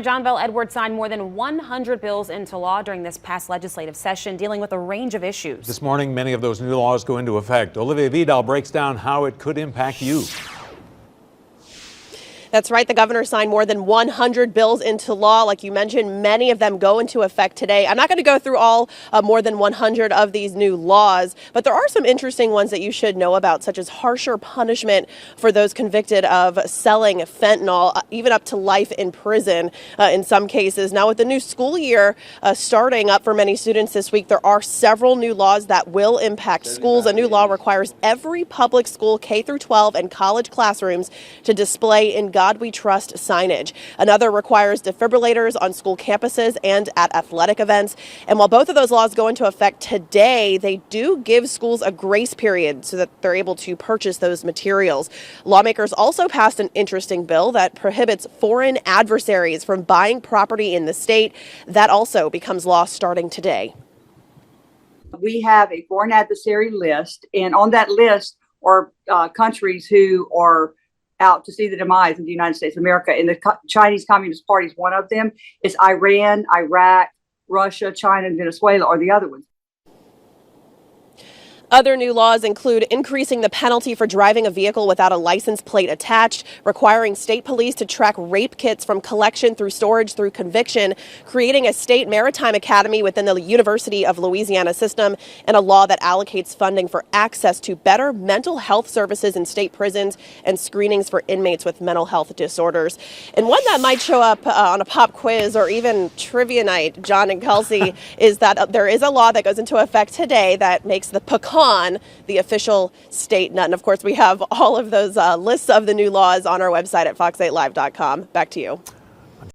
John Bell Edwards signed more than 100 bills into law during this past legislative session, dealing with a range of issues. This morning, many of those new laws go into effect. Olivia Vidal breaks down how it could impact you. That's right. The governor signed more than 100 bills into law. Like you mentioned, many of them go into effect today. I'm not going to go through all more than 100 of these new laws, but there are some interesting ones that you should know about, such as harsher punishment for those convicted of selling fentanyl, even up to life in prison in some cases. Now, with the new school year starting up for many students this week, there are several new laws that will impact schools. A new law requires every public school K through 12 and college classrooms to display "In God We Trust" signage. Another requires defibrillators on school campuses and at athletic events. And while both of those laws go into effect today, they do give schools a grace period so that they're able to purchase those materials. Lawmakers also passed an interesting bill that prohibits foreign adversaries from buying property in the state. That also becomes law starting today. We have a foreign adversary list, and on that list are countries who are out to see the demise of the United States of America. And the Chinese Communist Party is one of them. It's Iran, Iraq, Russia, China, and Venezuela are the other ones. Other new laws include increasing the penalty for driving a vehicle without a license plate attached, requiring state police to track rape kits from collection through storage through conviction, creating a state maritime academy within the University of Louisiana system, and a law that allocates funding for access to better mental health services in state prisons and screenings for inmates with mental health disorders. And one that might show up on a pop quiz or even trivia night, John and Kelsey, is that there is a law that goes into effect today that makes the pecan the official state nut. And of course, we have all of those lists of the new laws on our website at fox8live.com. Back to you.